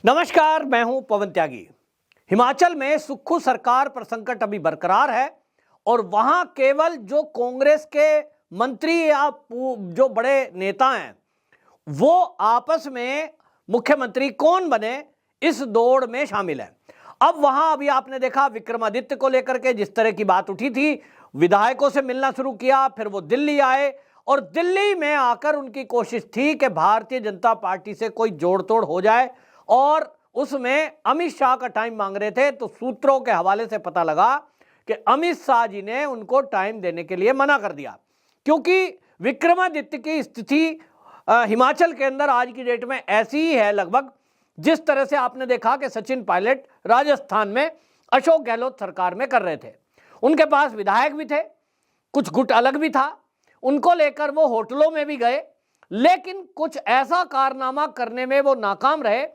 नमस्कार, मैं हूं पवन त्यागी। हिमाचल में सुक्खू सरकार पर संकट अभी बरकरार है और वहां केवल जो कांग्रेस के मंत्री या जो बड़े नेता हैं वो आपस में मुख्यमंत्री कौन बने इस दौड़ में शामिल है। अब वहां अभी आपने देखा विक्रमादित्य को लेकर के जिस तरह की बात उठी थी, विधायकों से मिलना शुरू किया, फिर वो दिल्ली आए और दिल्ली में आकर उनकी कोशिश थी कि भारतीय जनता पार्टी से कोई जोड़ तोड़ हो जाए और उसमें अमित शाह का टाइम मांग रहे थे। तो सूत्रों के हवाले से पता लगा कि अमित शाह जी ने उनको टाइम देने के लिए मना कर दिया, क्योंकि विक्रमादित्य की स्थिति हिमाचल के अंदर आज की डेट में ऐसी ही है लगभग जिस तरह से आपने देखा कि सचिन पायलट राजस्थान में अशोक गहलोत सरकार में कर रहे थे। उनके पास विधायक भी थे, कुछ गुट अलग भी था, उनको लेकर वो होटलों में भी गए, लेकिन कुछ ऐसा कारनामा करने में वो नाकाम रहे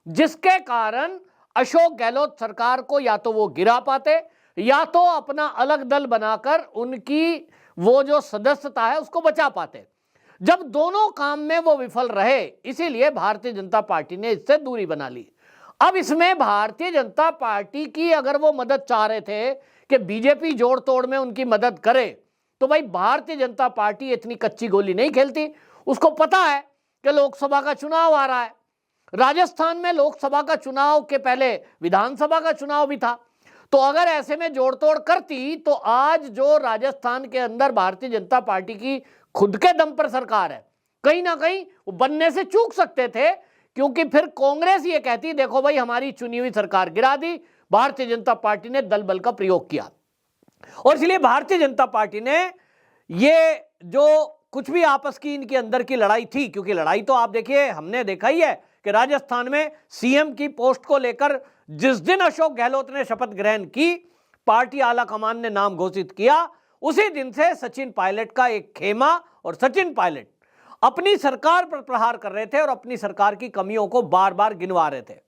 जिसके कारण अशोक गहलोत सरकार को या तो वो गिरा पाते या तो अपना अलग दल बनाकर उनकी वो जो सदस्यता है उसको बचा पाते। जब दोनों काम में वो विफल रहे, इसीलिए भारतीय जनता पार्टी ने इससे दूरी बना ली। अब इसमें भारतीय जनता पार्टी की अगर वो मदद चाह रहे थे कि बीजेपी जोड़ तोड़ में उनकी मदद करे, तो भाई भारतीय जनता पार्टी इतनी कच्ची गोली नहीं खेलती। उसको पता है कि लोकसभा का चुनाव आ रहा है, राजस्थान में लोकसभा का चुनाव के पहले विधानसभा का चुनाव भी था। तो अगर ऐसे में जोड़ तोड़ करती तो आज जो राजस्थान के अंदर भारतीय जनता पार्टी की खुद के दम पर सरकार है, कहीं ना कहीं वो बनने से चूक सकते थे, क्योंकि फिर कांग्रेस ये कहती देखो भाई हमारी चुनी हुई सरकार गिरा दी, भारतीय जनता पार्टी ने दल बल का प्रयोग किया। और इसलिए भारतीय जनता पार्टी ने ये जो कुछ भी आपस की इनके अंदर की लड़ाई थी, क्योंकि लड़ाई तो आप देखिए हमने देखा ही है कि राजस्थान में सीएम की पोस्ट को लेकर जिस दिन अशोक गहलोत ने शपथ ग्रहण की, पार्टी आला कमान ने नाम घोषित किया, उसी दिन से सचिन पायलट का एक खेमा और सचिन पायलट अपनी सरकार पर प्रहार कर रहे थे और अपनी सरकार की कमियों को बार बार गिनवा रहे थे।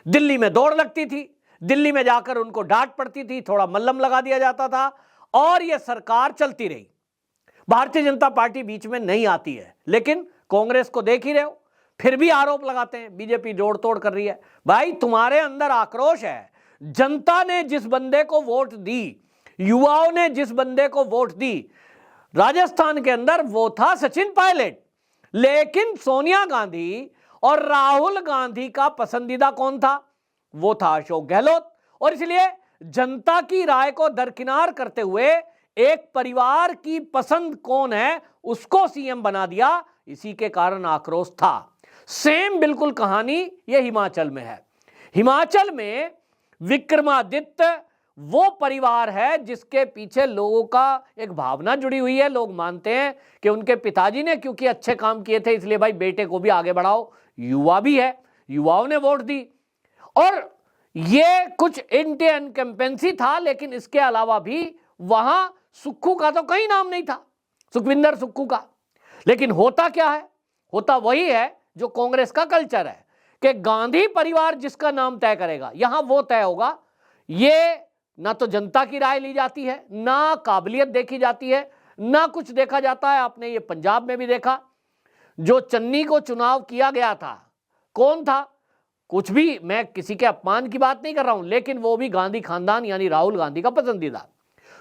दिल्ली में दौड़ लगती थी, दिल्ली में जाकर उनको डांट पड़ती थी, थोड़ा मल्लम लगा दिया जाता था और यह सरकार चलती रही। भारतीय जनता पार्टी बीच में नहीं आती है, लेकिन कांग्रेस को देख ही रहे हो, फिर भी आरोप लगाते हैं बीजेपी जोड़ तोड़ कर रही है। भाई तुम्हारे अंदर आक्रोश है, जनता ने जिस बंदे को वोट दी, युवाओं ने जिस बंदे को वोट दी राजस्थान के अंदर, वो था सचिन पायलट। लेकिन सोनिया गांधी और राहुल गांधी का पसंदीदा कौन था? वो था अशोक गहलोत। और इसलिए जनता की राय को दरकिनार करते हुए एक परिवार की पसंद कौन है उसको सीएम बना दिया, इसी के कारण आक्रोश था। सेम बिल्कुल कहानी ये हिमाचल में है। हिमाचल में विक्रमादित्य वो परिवार है जिसके पीछे लोगों का एक भावना जुड़ी हुई है। लोग मानते हैं कि उनके पिताजी ने क्योंकि अच्छे काम किए थे, इसलिए भाई बेटे को भी आगे बढ़ाओ। युवा भी है, युवाओं ने वोट दी और ये कुछ एंटी इनकम्पेंसी था, लेकिन इसके अलावा भी वहां सुक्खू का तो कहीं नाम नहीं था, सुखविंदर सुक्खू का। लेकिन होता क्या है? होता वही है जो कांग्रेस का कल्चर है कि गांधी परिवार जिसका नाम तय करेगा यहां वो तय होगा। ये ना तो जनता की राय ली जाती है, ना काबिलियत देखी जाती है, ना कुछ देखा जाता है। आपने ये पंजाब में भी देखा, जो चन्नी को चुनाव किया गया था, कौन था? कुछ भी, मैं किसी के अपमान की बात नहीं कर रहा हूं, लेकिन वो भी गांधी खानदान यानी राहुल गांधी का पसंदीदा।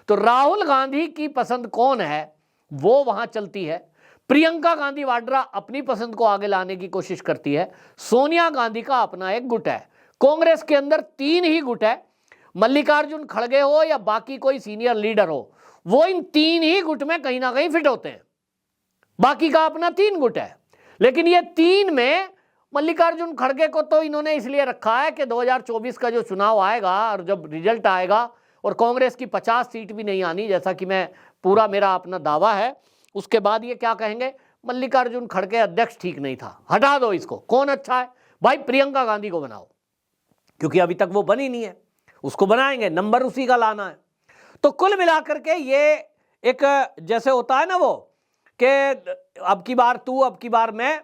तो राहुल गांधी की पसंद कौन है वो वहां चलती है। प्रियंका गांधी वाड्रा अपनी पसंद को आगे लाने की कोशिश करती है। सोनिया गांधी का अपना एक गुट है। कांग्रेस के अंदर 3 ही गुट है, मल्लिकार्जुन खड़गे हो या बाकी कोई सीनियर लीडर हो, वो इन 3 ही गुट में कहीं ना कहीं फिट होते हैं। बाकी का अपना 3 गुट है, लेकिन ये 3 में मल्लिकार्जुन खड़गे को तो इन्होंने इसलिए रखा है कि 2024 का जो चुनाव आएगा और जब रिजल्ट आएगा और कांग्रेस की 50 सीट भी नहीं आनी, जैसा कि मैं पूरा मेरा अपना दावा है, उसके बाद ये क्या कहेंगे, मल्लिकार्जुन खड़गे अध्यक्ष ठीक नहीं था, हटा दो इसको। कौन अच्छा है भाई? प्रियंका गांधी को बनाओ, क्योंकि अभी तक वो बनी नहीं है, उसको बनाएंगे, नंबर उसी का लाना है। तो कुल मिलाकर के ये एक जैसे होता है ना वो कि अब की बार तू अब की बार मैं,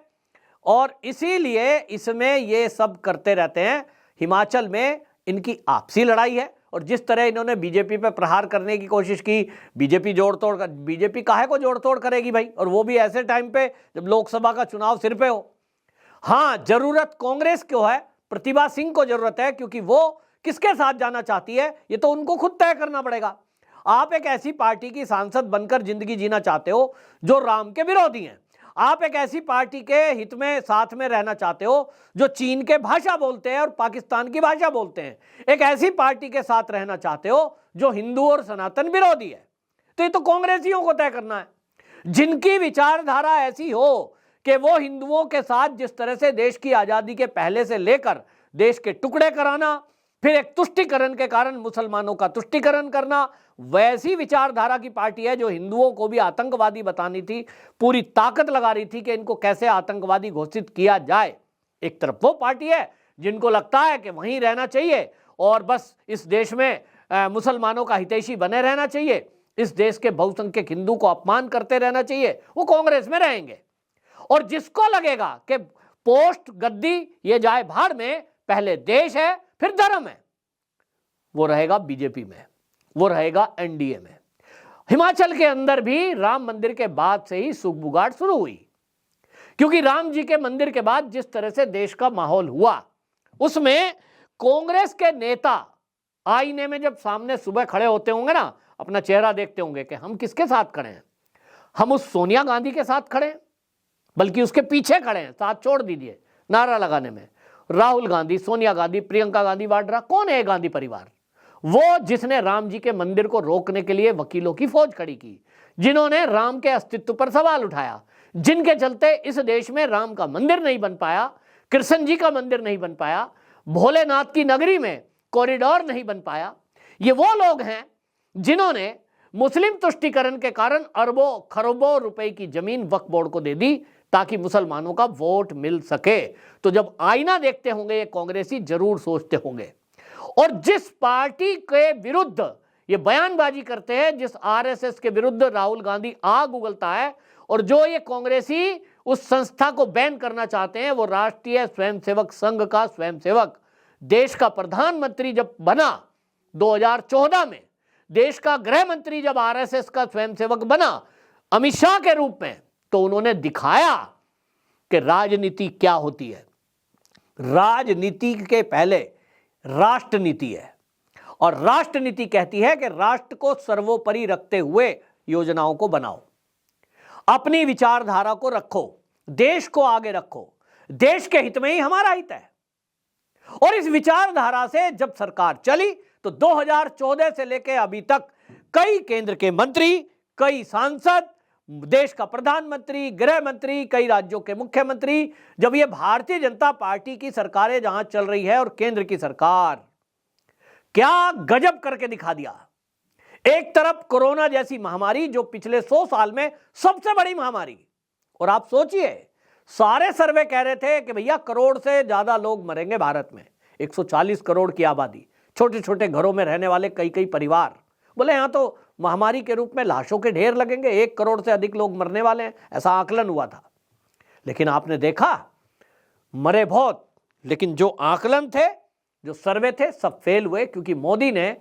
और इसीलिए इसमें ये सब करते रहते हैं। हिमाचल में इनकी आपसी लड़ाई है और जिस तरह इन्होंने बीजेपी पे प्रहार करने की कोशिश की, बीजेपी जोड़ तोड़ कर, बीजेपी काहे को जोड़ तोड़ करेगी भाई, और वो भी ऐसे टाइम पे जब लोकसभा का चुनाव सिर पे हो। हाँ, जरूरत कांग्रेस को है प्रतिभा सिंह को जरूरत है, क्योंकि वो किसके साथ जाना चाहती है ये तो उनको खुद तय करना पड़ेगा। आप एक ऐसी पार्टी की सांसद बनकर जिंदगी जीना चाहते हो जो राम के विरोधी हैं, आप एक ऐसी पार्टी के हित में साथ में रहना चाहते हो जो चीन के भाषा बोलते हैं और पाकिस्तान की भाषा बोलते हैं, एक ऐसी पार्टी के साथ रहना चाहते हो जो हिंदू और सनातन विरोधी है, तो ये तो कांग्रेसियों को तय करना है। जिनकी विचारधारा ऐसी हो कि वो हिंदुओं के साथ जिस तरह से देश की आजादी के पहले से लेकर देश के टुकड़े कराना, फिर एक तुष्टीकरण के कारण मुसलमानों का तुष्टीकरण करना, वैसी विचारधारा की पार्टी है जो हिंदुओं को भी आतंकवादी बतानी थी, पूरी ताकत लगा रही थी कि इनको कैसे आतंकवादी घोषित किया जाए। एक तरफ वो पार्टी है जिनको लगता है कि वहीं रहना चाहिए और बस इस देश में मुसलमानों का हितैषी बने रहना चाहिए, इस देश के बहुसंख्यक हिंदू को अपमान करते रहना चाहिए, वो कांग्रेस में रहेंगे। और जिसको लगेगा कि पोस्ट गद्दी ये जाए भाड़ में, पहले देश है फिर धर्म है, वो रहेगा बीजेपी में, वो रहेगा एनडीए में। हिमाचल के अंदर भी राम मंदिर के बाद से ही सुगबुगाहट शुरू हुई, क्योंकि राम जी के मंदिर के बाद जिस तरह से देश का माहौल हुआ, उसमें कांग्रेस के नेता आईने में जब सामने सुबह खड़े होते होंगे ना, अपना चेहरा देखते होंगे कि हम किसके साथ खड़े हैं, हम उस सोनिया गांधी के साथ खड़े हैं, बल्कि उसके पीछे खड़े हैं, साथ छोड़ दीजिए नारा लगाने में। राहुल गांधी, सोनिया गांधी, प्रियंका गांधी वाड्रा, कौन है गांधी परिवार? वो जिसने राम जी के मंदिर को रोकने के लिए वकीलों की फौज खड़ी की, जिन्होंने राम के अस्तित्व पर सवाल उठाया, जिनके चलते इस देश में राम का मंदिर नहीं बन पाया, कृष्ण जी का मंदिर नहीं बन पाया, भोलेनाथ की नगरी में कॉरिडोर नहीं बन पाया। ये वो लोग हैं जिन्होंने मुस्लिम तुष्टीकरण के कारण अरबों खरबों रुपए की जमीन वक्फ बोर्ड को दे दी ताकि मुसलमानों का वोट मिल सके। तो जब आईना देखते होंगे ये कांग्रेसी जरूर सोचते होंगे, और जिस पार्टी के विरुद्ध ये बयानबाजी करते हैं, जिस आरएसएस के विरुद्ध राहुल गांधी आग उगलता है, और जो ये कांग्रेसी उस संस्था को बैन करना चाहते हैं, वो राष्ट्रीय स्वयंसेवक संघ का स्वयंसेवक देश का प्रधानमंत्री जब बना 2014 में, देश का गृह मंत्री जब आरएसएस का स्वयंसेवक बना अमित शाह के रूप में, तो उन्होंने दिखाया कि राजनीति क्या होती है। राजनीति के पहले राष्ट्रनीति है, और राष्ट्रनीति कहती है कि राष्ट्र को सर्वोपरि रखते हुए योजनाओं को बनाओ, अपनी विचारधारा को रखो, देश को आगे रखो, देश के हित में ही हमारा हित है। और इस विचारधारा से जब सरकार चली तो 2014 से लेकर अभी तक कई केंद्र के मंत्री, कई सांसद, देश का प्रधानमंत्री, गृह मंत्री, कई राज्यों के मुख्यमंत्री, जब ये भारतीय जनता पार्टी की सरकारें जहां चल रही है और केंद्र की सरकार, क्या गजब करके दिखा दिया। एक तरफ कोरोना जैसी महामारी जो पिछले 100 साल में सबसे बड़ी महामारी, और आप सोचिए सारे सर्वे कह रहे थे कि भैया करोड़ से ज्यादा लोग मरेंगे भारत में, 140 करोड़ की आबादी, छोटे छोटे घरों में रहने वाले कई कई परिवार, बोले यहां तो महामारी के रूप में लाशों के ढेर लगेंगे, 1 करोड़ से अधिक लोग मरने वाले हैं, ऐसा आकलन हुआ था। लेकिन आपने देखा मरे बहुत, लेकिन जो आकलन थे, जो सर्वे थे, सब फेल हुए, क्योंकि मोदी ने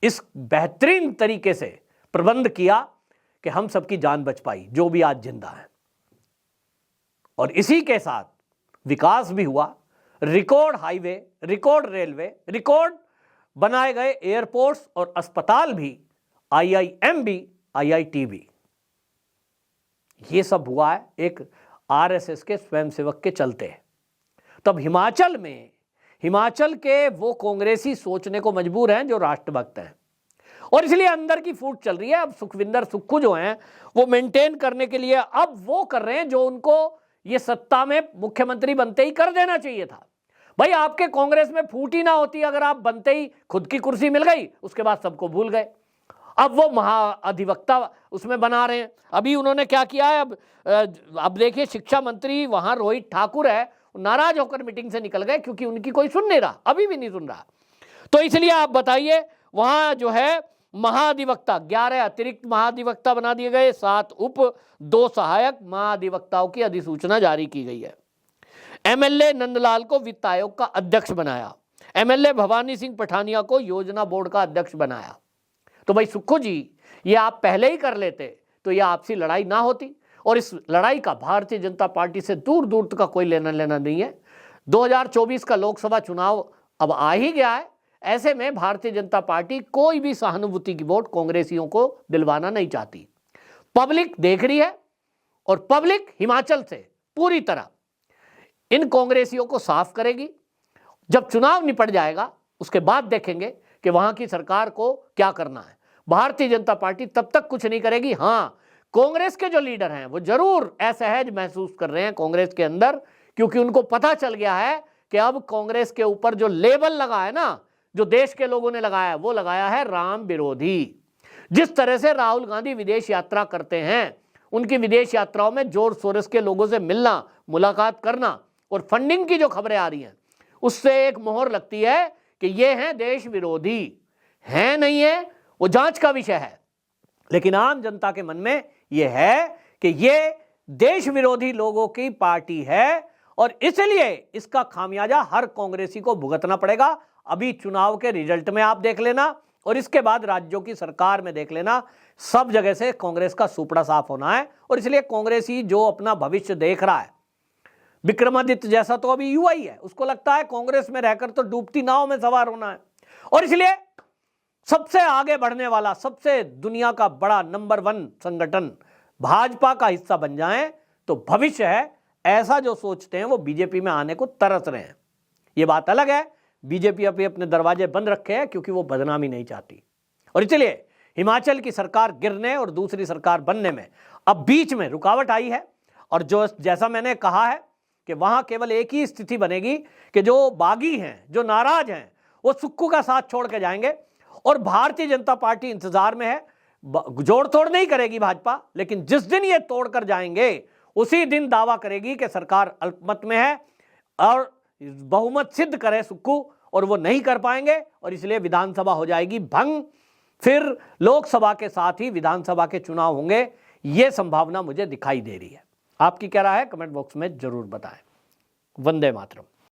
इस बेहतरीन तरीके से प्रबंध किया कि हम सबकी जान बच पाई, जो भी आज जिंदा है। और इसी के साथ विकास भी हुआ, record highway, record railway, record बनाए गए एयरपोर्ट्स और अस्पताल भी, आईआईएम भी, आईआईटी भी। ये सब हुआ है एक आरएसएस के स्वयंसेवक के चलते। तब हिमाचल में, हिमाचल के वो कांग्रेसी सोचने को मजबूर हैं जो राष्ट्रभक्त हैं, और इसलिए अंदर की फूट चल रही है। अब सुखविंदर सुक्खू जो हैं वो मेंटेन करने के लिए अब वो कर रहे हैं जो उनको ये सत्ता में मुख्यमंत्री बनते ही कर देना चाहिए था। भाई आपके कांग्रेस में फूट ही ना होती अगर आप बनते ही खुद की कुर्सी मिल गई, उसके बाद सबको भूल गए। अब वो महाअधिवक्ता उसमें बना रहे हैं। अभी उन्होंने क्या किया है, अब देखिए शिक्षा मंत्री वहां रोहित ठाकुर है, नाराज होकर मीटिंग से निकल गए क्योंकि उनकी कोई सुन नहीं रहा, अभी भी नहीं सुन रहा। तो इसलिए आप बताइए वहां जो है महाधिवक्ता 11 अतिरिक्त महाधिवक्ता बना दिए गए, 7 उप, 2 सहायक महाधिवक्ताओं की अधिसूचना जारी की गई है। एमएलए नंदलाल को वित्त आयोग का अध्यक्ष बनाया, एमएलए भवानी सिंह पठानिया को योजना बोर्ड का अध्यक्ष बनाया। तो भाई सुक्खू जी ये आप पहले ही कर लेते तो ये आपसी लड़ाई ना होती, और इस लड़ाई का भारतीय जनता पार्टी से दूर दूर तक का कोई लेना लेना नहीं है। 2024 का लोकसभा चुनाव अब आ ही गया है। ऐसे में भारतीय जनता पार्टी कोई भी सहानुभूति की वोट कांग्रेसियों को दिलवाना नहीं चाहती। पब्लिक देख रही है और पब्लिक हिमाचल से पूरी तरह इन कांग्रेसियों को साफ करेगी। जब चुनाव निपट जाएगा उसके बाद देखेंगे कि वहां की सरकार को क्या करना है। भारतीय जनता पार्टी तब तक कुछ नहीं करेगी। हां, कांग्रेस के जो लीडर हैं वो जरूर असहज महसूस कर रहे हैं कांग्रेस के अंदर, क्योंकि उनको पता चल गया है कि अब कांग्रेस के ऊपर जो लेबल लगा है ना, जो देश के लोगों ने लगाया है, वो लगाया है राम विरोधी। जिस तरह से राहुल गांधी विदेश यात्रा करते हैं, उनकी विदेश यात्राओं में जोर सोरस के लोगों से मिलना, मुलाकात करना और फंडिंग की जो खबरें आ रही हैं, उससे एक मोहर लगती है कि ये हैं देश विरोधी। है नहीं है वो जांच का विषय है, लेकिन आम जनता के मन में यह है कि ये देश विरोधी लोगों की पार्टी है और इसलिए इसका खामियाजा हर कांग्रेसी को भुगतना पड़ेगा। अभी चुनाव के रिजल्ट में आप देख लेना और इसके बाद राज्यों की सरकार में देख लेना, सब जगह से कांग्रेस का सुपड़ा साफ होना है। और इसलिए कांग्रेसी जो अपना भविष्य देख रहा है, विक्रमादित्य जैसा तो अभी युवा ही है, उसको लगता है कांग्रेस में रहकर तो डूबती नाव में सवार होना है। और इसलिए सबसे आगे बढ़ने वाला, सबसे दुनिया का बड़ा नंबर 1 संगठन भाजपा का हिस्सा बन जाएं तो भविष्य है। ऐसा जो सोचते हैं वो बीजेपी में आने को तरस रहे हैं। ये बात अलग है, बीजेपी अभी अपने दरवाजे बंद रखे हैं क्योंकि वो बदनामी नहीं चाहती। और इसलिए हिमाचल की सरकार गिरने और दूसरी सरकार बनने में अब बीच में रुकावट आई है। और जो जैसा मैंने कहा है कि वहां केवल एक ही स्थिति बनेगी कि जो बागी हैं, जो नाराज हैं, वो सुक्खू का साथ छोड़ के जाएंगे। और भारतीय जनता पार्टी इंतजार में है, जोड़ तोड़ नहीं करेगी भाजपा, लेकिन जिस दिन ये तोड़ कर जाएंगे उसी दिन दावा करेगी कि सरकार अल्पमत में है और बहुमत सिद्ध करे सुक्खू, और वो नहीं कर पाएंगे और इसलिए विधानसभा हो जाएगी भंग। फिर लोकसभा के साथ ही विधानसभा के चुनाव होंगे, ये संभावना मुझे दिखाई दे रही है। आपकी क्या राय है? कमेंट बॉक्स में जरूर बताएं। वंदे मातरम।